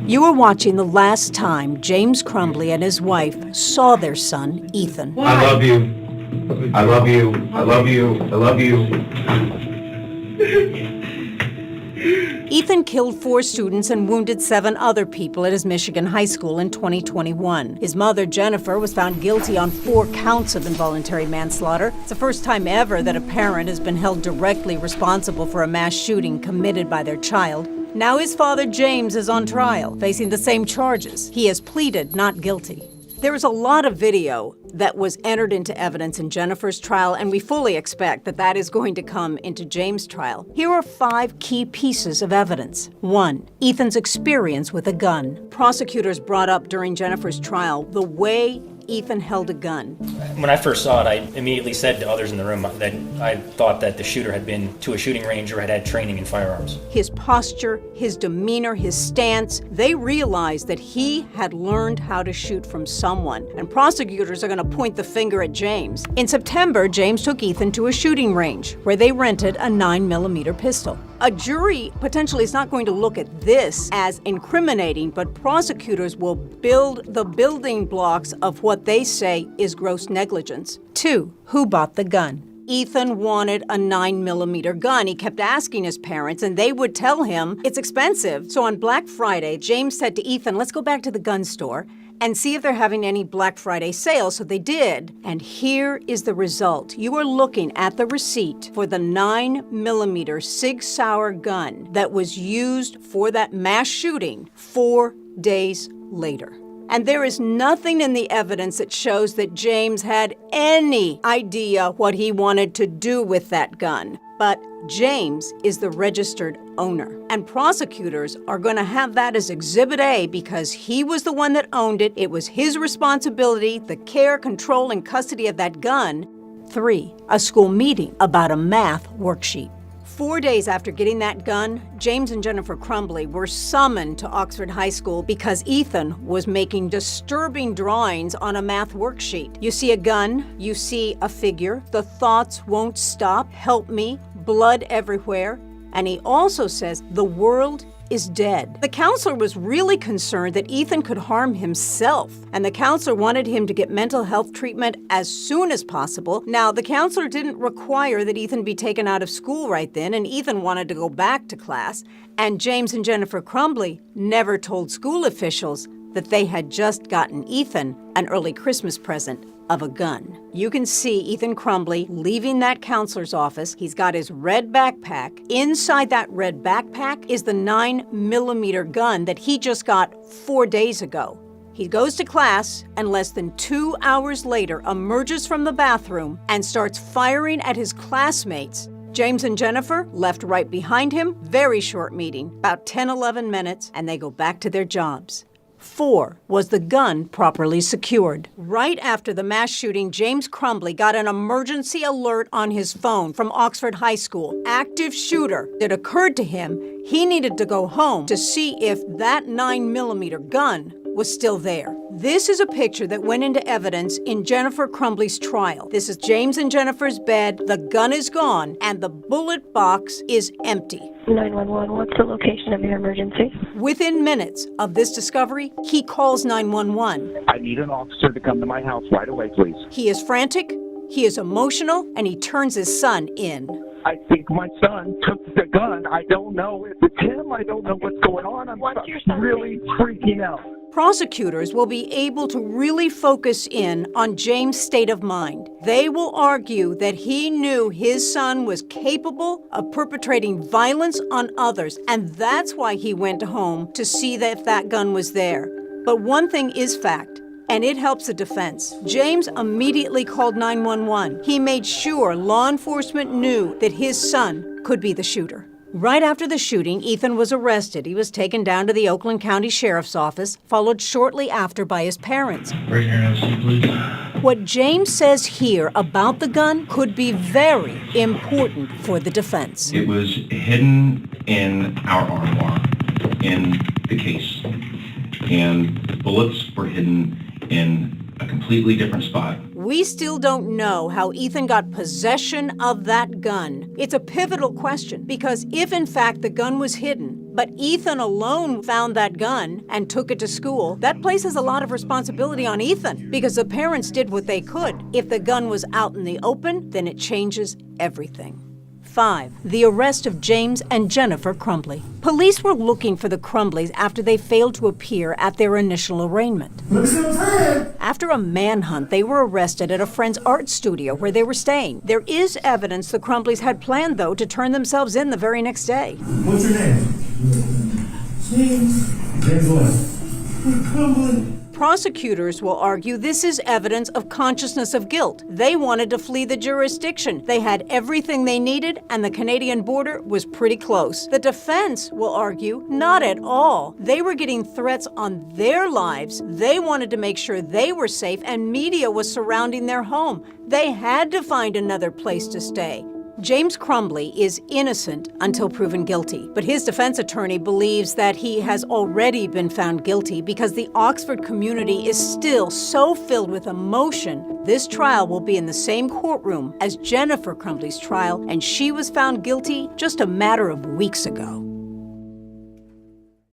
You are watching the last time James Crumbley and his wife saw their son, Ethan. I love you. I love you. I love you. I love you. Ethan killed 4 students and wounded 7 other people at his Michigan high school in 2021. His mother, Jennifer, was found guilty on 4 counts of involuntary manslaughter. It's the first time ever that a parent has been held directly responsible for a mass shooting committed by their child. Now his father, James, is on trial, facing the same charges. He has pleaded not guilty. There is a lot of video that was entered into evidence in Jennifer's trial, and we fully expect that that is going to come into James' trial. Here are 5 key pieces of evidence. 1, Ethan's experience with a gun. Prosecutors brought up during Jennifer's trial the way Ethan held a gun. When I first saw it, I immediately said to others in the room that I thought that the shooter had been to a shooting range or had had training in firearms. His posture, his demeanor, his stance, they realized that he had learned how to shoot from someone, and prosecutors are going to point the finger at James. In September, James took Ethan to a shooting range where they rented a 9mm pistol. A jury potentially is not going to look at this as incriminating, but prosecutors will build the building blocks of what they say is gross negligence. 2, who bought the gun? Ethan wanted a 9mm gun. He kept asking his parents, and they would tell him it's expensive. So on Black Friday, James said to Ethan, let's go back to the gun store and see if they're having any Black Friday sales. So they did. And here is the result. You are looking at the receipt for the 9mm Sig Sauer gun that was used for that mass shooting 4 days later. And there is nothing in the evidence that shows that James had any idea what he wanted to do with that gun. But James is the registered owner. And prosecutors are going to have that as Exhibit A because he was the one that owned it. It was his responsibility, the care, control, and custody of that gun. 3, a school meeting about a math worksheet. 4 days after getting that gun, James and Jennifer Crumbley were summoned to Oxford High School because Ethan was making disturbing drawings on a math worksheet. You see a gun, you see a figure, the thoughts won't stop, help me, blood everywhere. And he also says, the world is dead. The counselor was really concerned that Ethan could harm himself, and the counselor wanted him to get mental health treatment as soon as possible. Now, the counselor didn't require that Ethan be taken out of school right then, and Ethan wanted to go back to class, and James and Jennifer Crumbley never told school officials that they had just gotten Ethan an early Christmas present of a gun. You can see Ethan Crumbley leaving that counselor's office. He's got his red backpack. Inside that red backpack is the 9mm gun that he just got 4 days ago. He goes to class and less than 2 hours later emerges from the bathroom and starts firing at his classmates. James and Jennifer left right behind him. Very short meeting, about 10-11 minutes, and they go back to their jobs. 4, was the gun properly secured? Right after the mass shooting, James Crumbley got an emergency alert on his phone from Oxford High School. Active shooter. It occurred to him he needed to go home to see if that 9mm gun was still there. This is a picture that went into evidence in Jennifer Crumbley's trial. This is James and Jennifer's bed. The gun is gone, and the bullet box is empty. 911, what's the location of your emergency? Within minutes of this discovery, he calls 911. I need an officer to come to my house right away, please. He is frantic, he is emotional, and he turns his son in. I think my son took the gun. I don't know if it's him. I don't know what's going on. I'm really freaking out. Prosecutors will be able to really focus in on James' state of mind. They will argue that he knew his son was capable of perpetrating violence on others, and that's why he went home to see if that gun was there. But one thing is fact, and it helps the defense. James immediately called 911. He made sure law enforcement knew that his son could be the shooter. Right after the shooting, Ethan was arrested. He was taken down to the Oakland County Sheriff's Office, followed shortly after by his parents. Right here, NOC, please. What James says here about the gun could be very important for the defense. It was hidden in our armoire, in the case. And the bullets were hidden in a completely different spot. We still don't know how Ethan got possession of that gun. It's a pivotal question because if in fact the gun was hidden, But Ethan alone found that gun and took it to school. That places a lot of responsibility on Ethan because the parents did what they could. If the gun was out in the open, then it changes everything. 5. The arrest of James and Jennifer Crumbley. Police were looking for the Crumbleys after they failed to appear at their initial arraignment. After a manhunt, they were arrested at a friend's art studio where they were staying. There is evidence the Crumbleys had planned, though, to turn themselves in the very next day. What's your name? James what? Crumbley. Prosecutors will argue this is evidence of consciousness of guilt. They wanted to flee the jurisdiction. They had everything they needed, and the Canadian border was pretty close. The defense will argue not at all. They were getting threats on their lives. They wanted to make sure they were safe, and media was surrounding their home. They had to find another place to stay. James Crumbley is innocent until proven guilty, but his defense attorney believes that he has already been found guilty because the Oxford community is still so filled with emotion. This trial will be in the same courtroom as Jennifer Crumbley's trial, and she was found guilty just a matter of weeks ago.